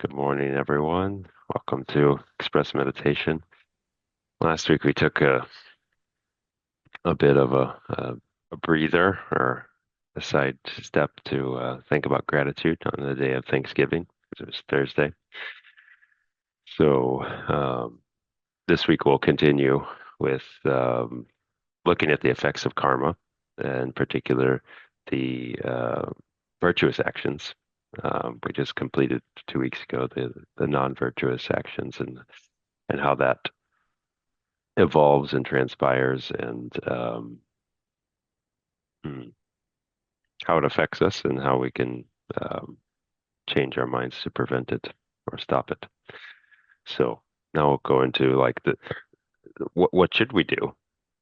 Good morning, everyone. Welcome to Express Meditation. Last week we took a bit of a breather or a side step to think about gratitude on the day of Thanksgiving because it was Thursday. So this week we'll continue with looking at the effects of karma, in particular the virtuous actions. We just completed 2 weeks ago the non-virtuous actions and how that evolves and transpires and hmm, how it affects us and how we can um, change our minds to prevent it or stop it. So now we'll go into like the what should we do?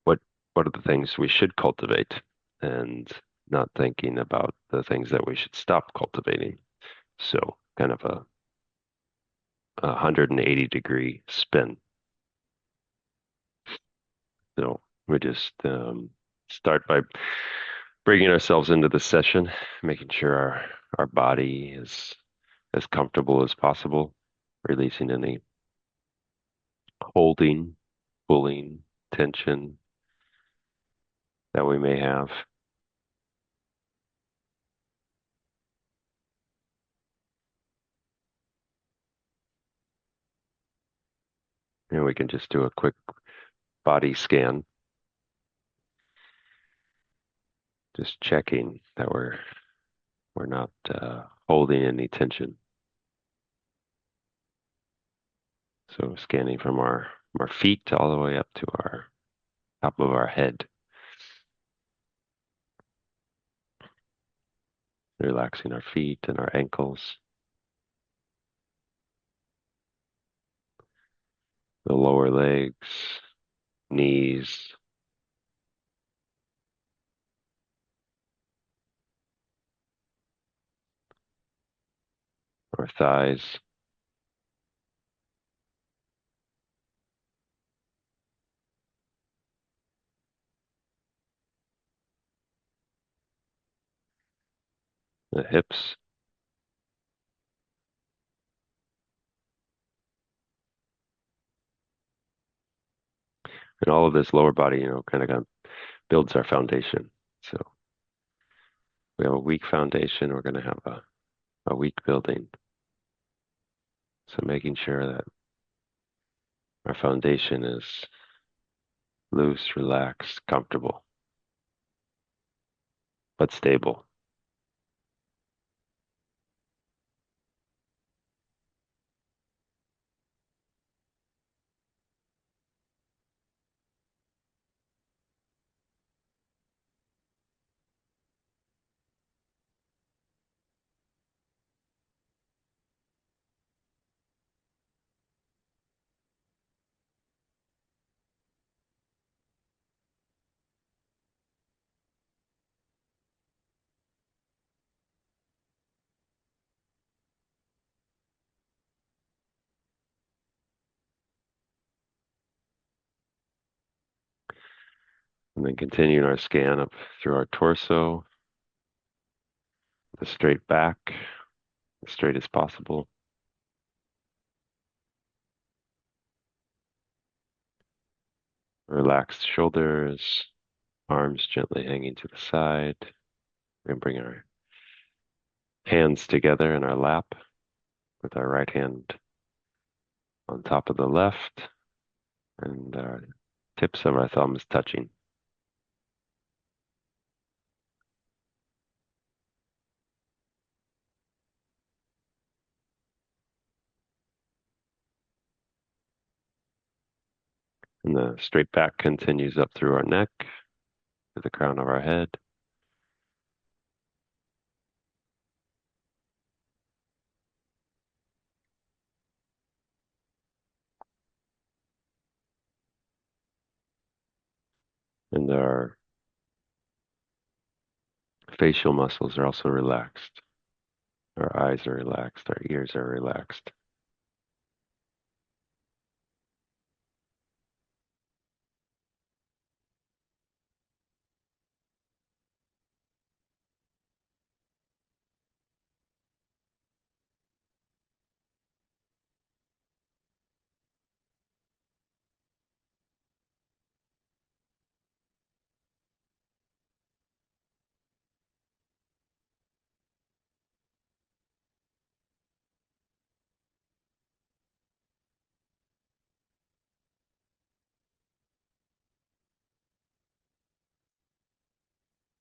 What what are the things we should cultivate and not thinking about the things that we should stop cultivating. So kind of a 180-degree spin. So we just start by bringing ourselves into the session, making sure our body is as comfortable as possible, releasing any holding, pulling, tension that we may have. And we can just do a quick body scan, just checking that we're not holding any tension. So scanning from our feet all the way up to our top of our head, relaxing our feet and our ankles, the lower legs, knees, our thighs, the hips, and all of this lower body, kind of builds our foundation. So we have a weak foundation, we're going to have a weak building. So making sure that our foundation is loose, relaxed, comfortable, but stable. And then continuing our scan up through our torso, the straight back, as straight as possible. Relaxed shoulders, arms gently hanging to the side. We can bring our hands together in our lap with our right hand on top of the left and our tips of our thumbs touching. And the straight back continues up through our neck to the crown of our head. And our facial muscles are also relaxed. Our eyes are relaxed. Our ears are relaxed.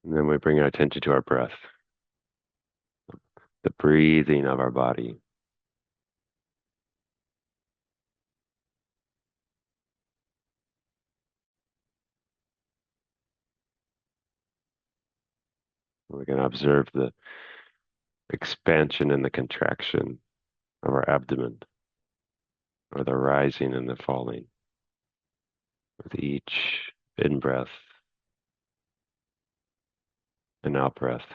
And then we bring our attention to our breath, the breathing of our body. We can observe the expansion and the contraction of our abdomen, or the rising and the falling with each in breath and out breath.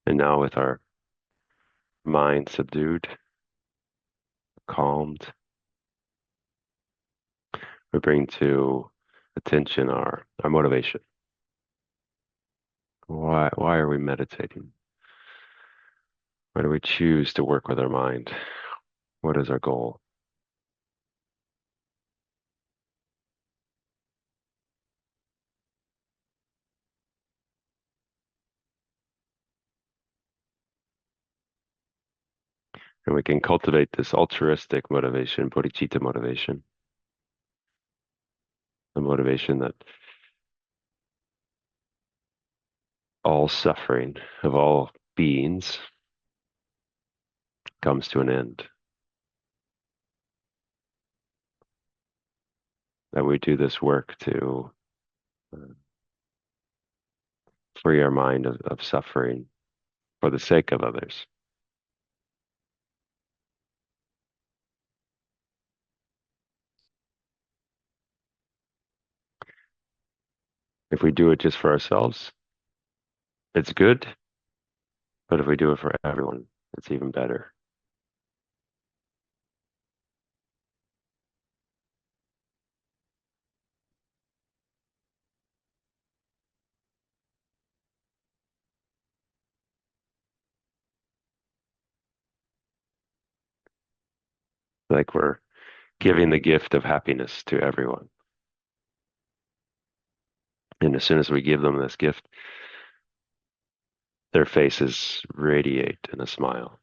And now with our mind subdued, calmed, we bring to attention our motivation. Why are we meditating? Why do we choose to work with our mind? What is our goal? And we can cultivate this altruistic motivation, bodhicitta motivation, the motivation that all suffering of all beings comes to an end. That we do this work to uh, free our mind of suffering for the sake of others. If we do it just for ourselves, it's good, but if we do it for everyone, it's even better. Like we're giving the gift of happiness to everyone. And as soon as we give them this gift, their faces radiate in a smile.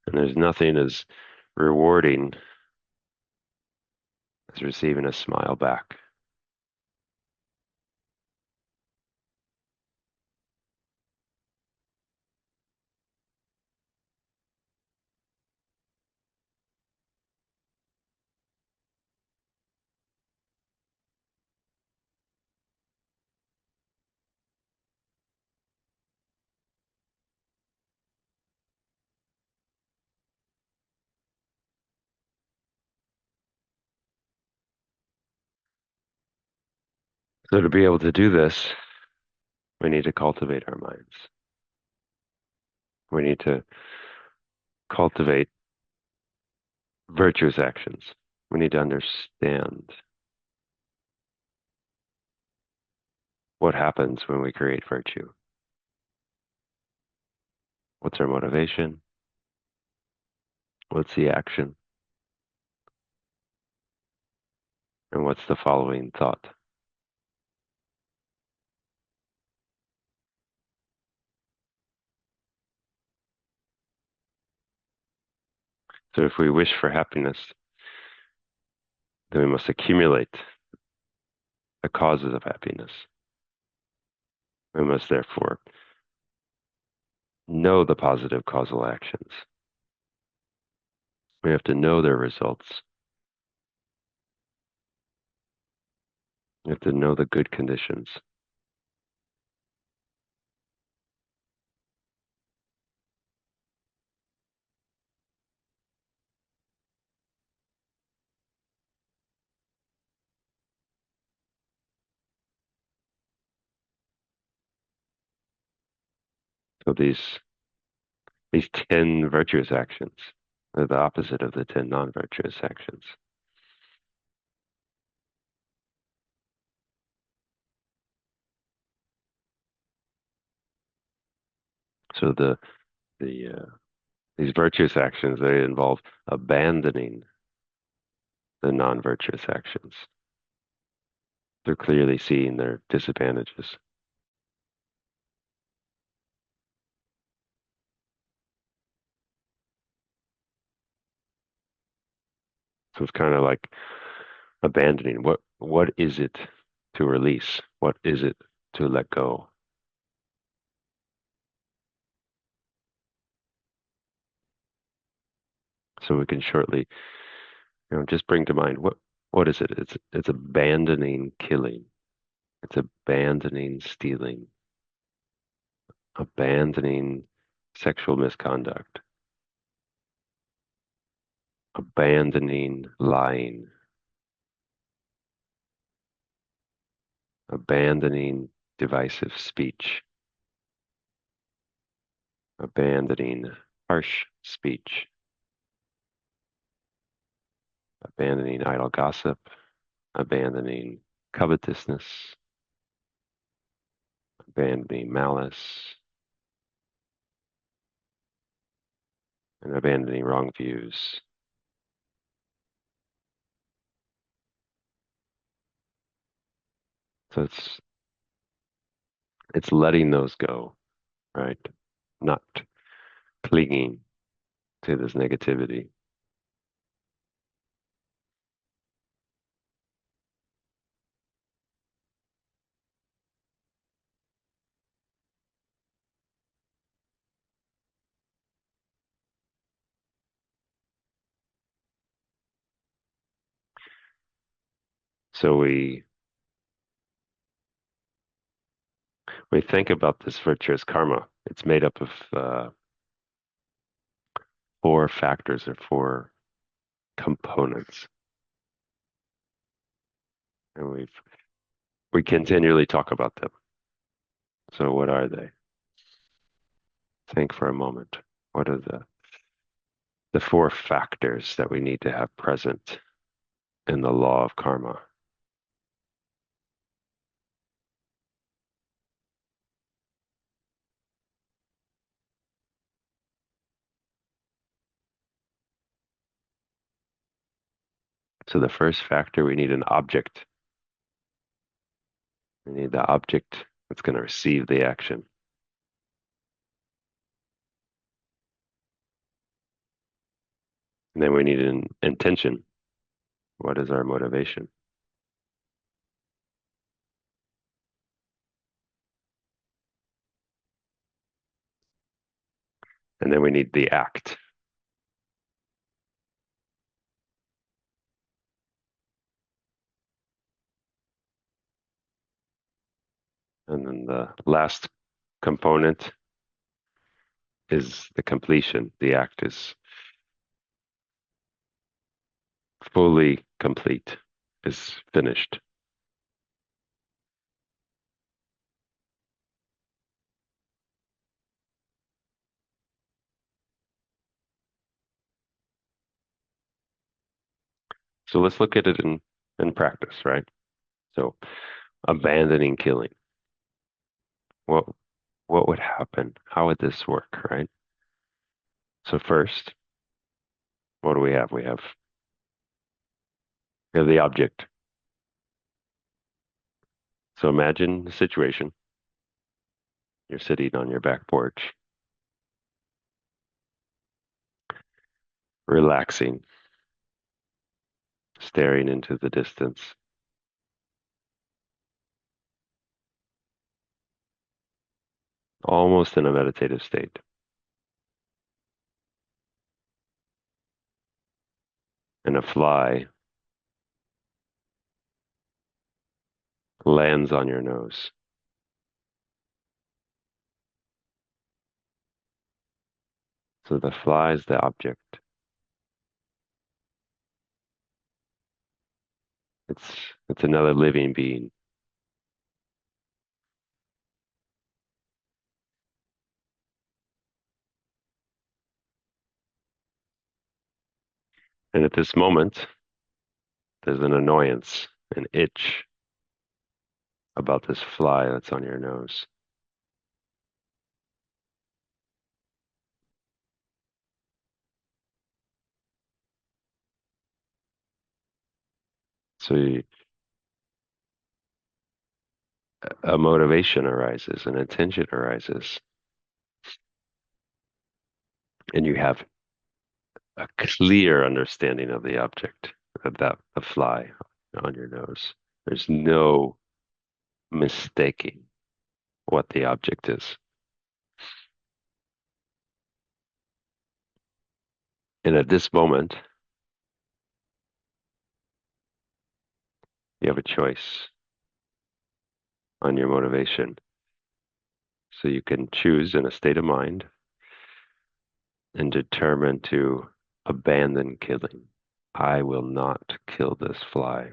And there's nothing as rewarding as receiving a smile back. So to be able to do this, we need to cultivate our minds. We need to cultivate virtuous actions. We need to understand what happens when we create virtue. What's our motivation? What's the action? And what's the following thought? So if we wish for happiness, then we must accumulate the causes of happiness. We must therefore know the positive causal actions. We have to know their results. We have to know the good conditions. So these 10 virtuous actions are the opposite of the 10 non-virtuous actions. So these virtuous actions, they involve abandoning the non-virtuous actions. They're clearly seeing their disadvantages. So it's kind of like abandoning. What is it to release? What is it to let go? So we can shortly, just bring to mind what is it? It's abandoning killing. It's abandoning stealing, abandoning sexual misconduct, abandoning lying, abandoning divisive speech, abandoning harsh speech, abandoning idle gossip, abandoning covetousness, abandoning malice, and abandoning wrong views. So it's letting those go, right? Not clinging to this negativity. So we think about this virtuous karma. It's made up of four factors or four components, and we continually talk about them. So what are they? Think for a moment. What are the four factors that we need to have present in the law of karma? So the first factor, we need an object. We need the object that's going to receive the action. And then we need an intention. What is our motivation? And then we need the act. And then the last component is the completion. The act is fully complete, is finished. So let's look at it in practice, right? So abandoning killing. What what would happen? How would this work, right? So first, what do we have? We have the object. So imagine the situation. You're sitting on your back porch, relaxing, staring into the distance, almost in a meditative state. And a fly lands on your nose. So the fly is the object. It's another living being. And at this moment, there's an annoyance, an itch about this fly that's on your nose. So a motivation arises, an intention arises, and you have a clear understanding of the object, of that the fly on your nose. There's no mistaking what the object is. And at this moment, you have a choice on your motivation. So you can choose in a state of mind and determine to abandon killing. I will not kill this fly.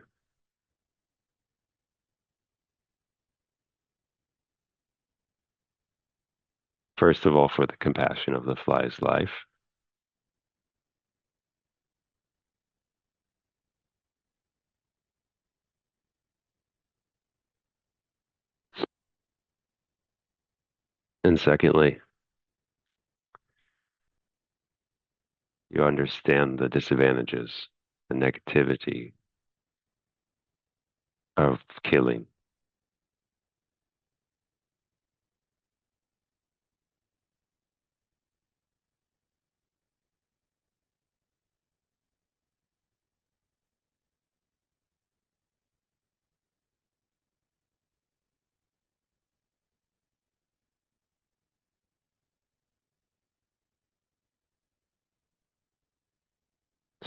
First of all, for the compassion of the fly's life. And secondly, you understand the disadvantages, the negativity of killing.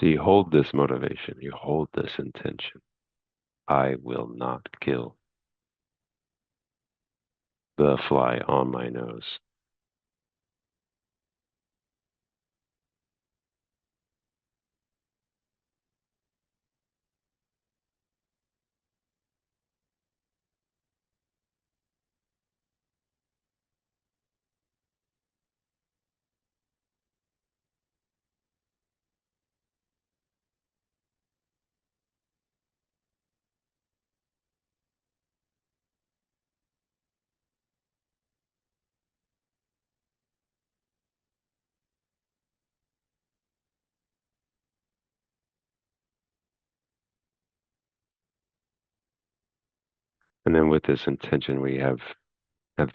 So you hold this motivation, you hold this intention. I will not kill the fly on my nose. And then with this intention, we have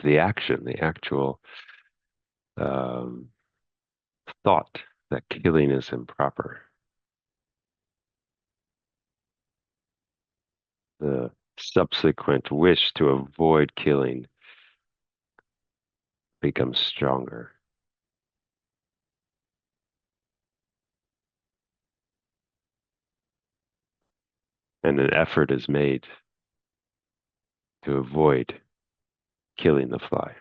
the action, the actual um, thought that killing is improper. The subsequent wish to avoid killing becomes stronger. And an effort is made to avoid killing the fly.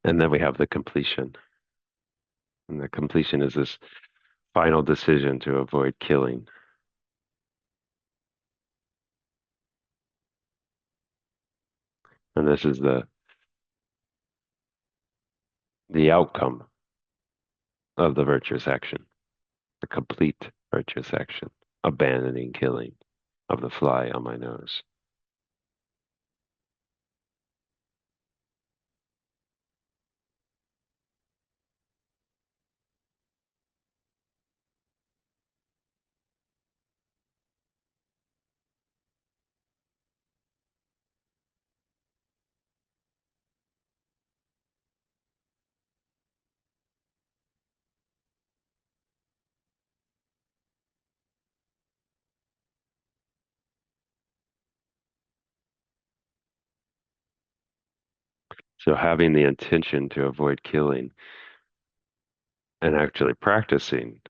And then we have the completion. And the completion is this final decision to avoid killing. And this is the outcome of the virtuous action, the complete virtuous action, abandoning killing of the fly on my nose. So having the intention to avoid killing and actually practicing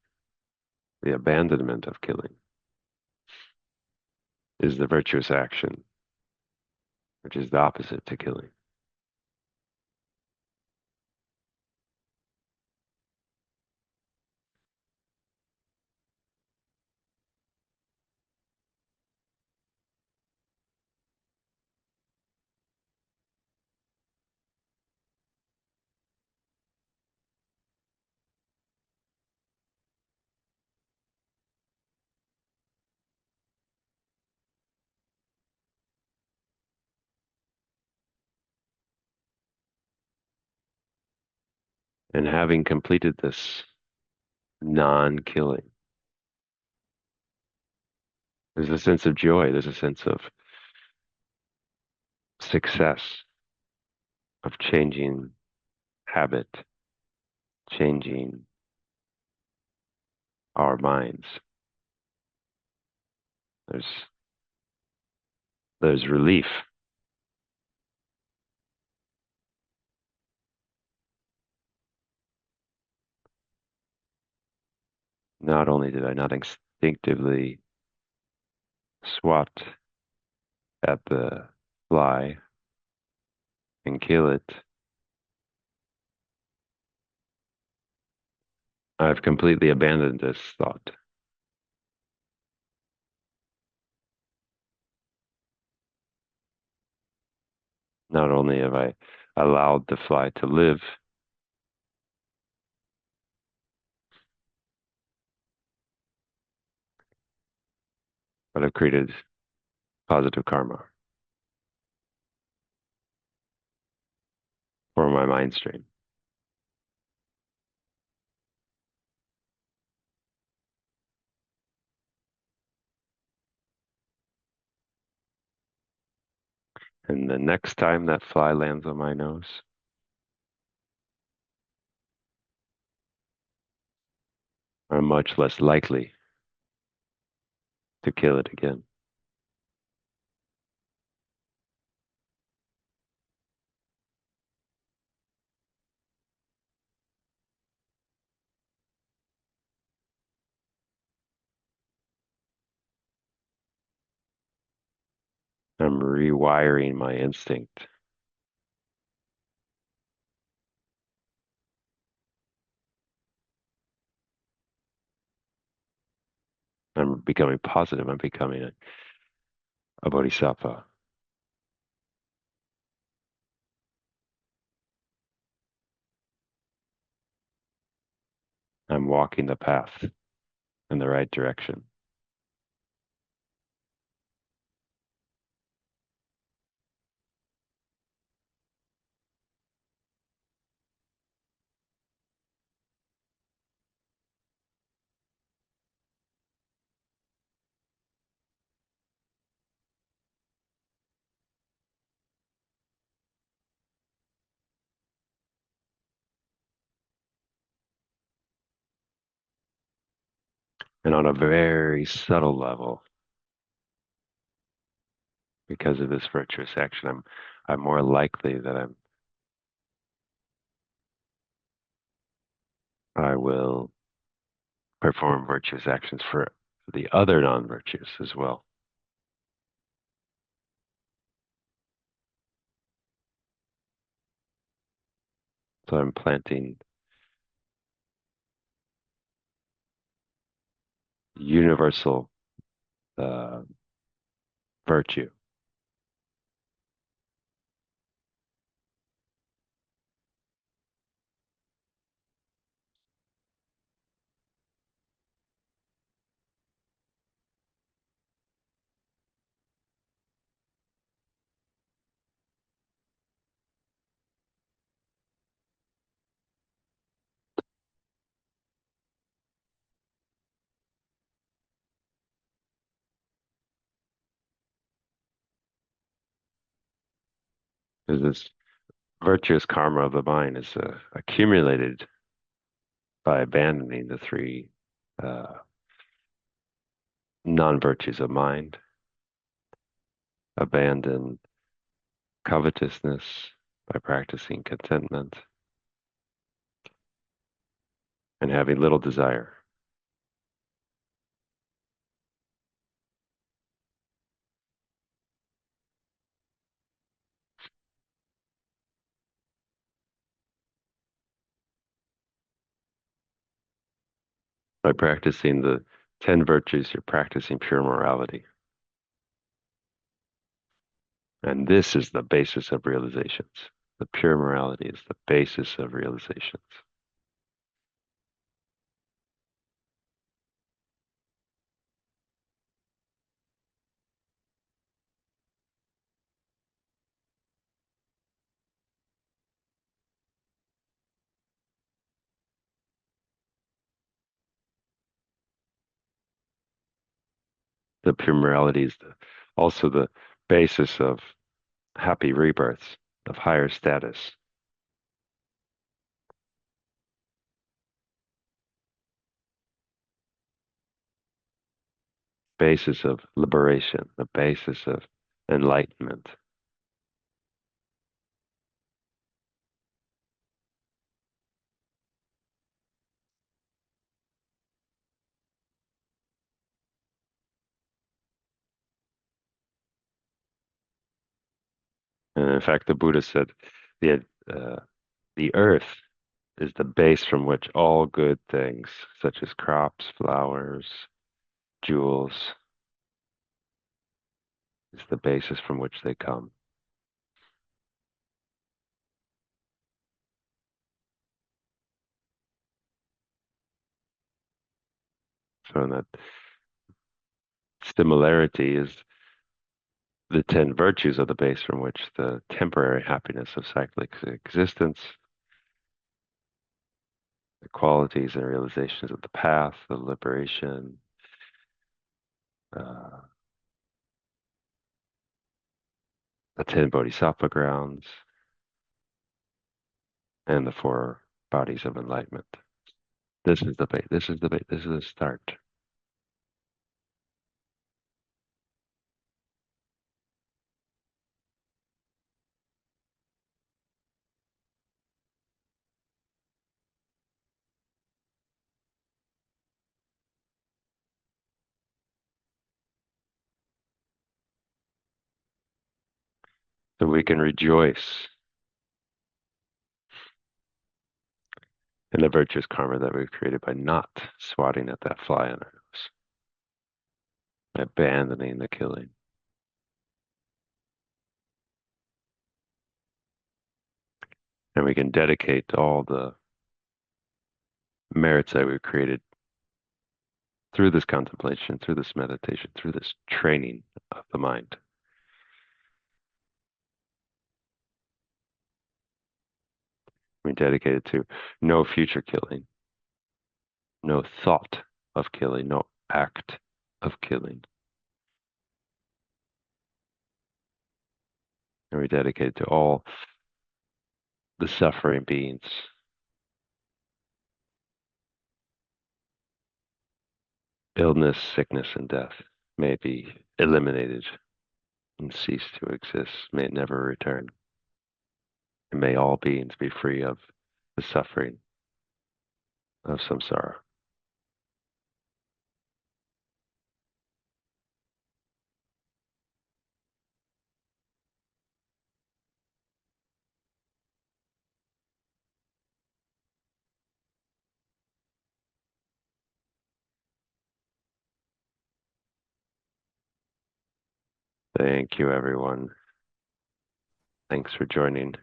the abandonment of killing is the virtuous action, which is the opposite to killing. And having completed this non-killing, there's a sense of joy, there's a sense of success, of changing habit, changing our minds. There's there's relief. Not only did I not instinctively swat at the fly and kill it, I've completely abandoned this thought. Not only have I allowed the fly to live, but I've created positive karma for my mind stream. And the next time that fly lands on my nose, I'm much less likely to kill it again. I'm rewiring my instinct. I'm becoming positive. I'm becoming a bodhisattva. I'm walking the path in the right direction. And on a very subtle level, because of this virtuous action, I'm more likely that I will perform virtuous actions for the other non-virtuous as well. So I'm planting universal uh, virtue because this virtuous karma of the mind is accumulated by abandoning the three uh, non-virtues of mind, abandon covetousness by practicing contentment and having little desire. By practicing the 10 virtues, you're practicing pure morality. And this is the basis of realizations. The pure morality is the basis of realizations. The pure morality is also the basis of happy rebirths, of higher status, basis of liberation, the basis of enlightenment. And in fact, the Buddha said the uh, the earth is the base from which all good things, such as crops, flowers, jewels, is the basis from which they come. So in that similarity is the 10 virtues of the base from which the temporary happiness of cyclic existence, the qualities and realizations of the path, the liberation, uh, the 10 bodhisattva grounds, and the four bodies of enlightenment. This is the base. This is the base. This is the start. So we can rejoice in the virtuous karma that we've created by not swatting at that fly on our nose, by abandoning the killing. And we can dedicate all the merits that we've created through this contemplation, through this meditation, through this training of the mind. We dedicate it to no future killing, no thought of killing, no act of killing. And we dedicate it to all the suffering beings. Illness, sickness, and death may be eliminated and cease to exist, may it never return. And may all beings be free of the suffering of samsara. Thank you, everyone. Thanks for joining.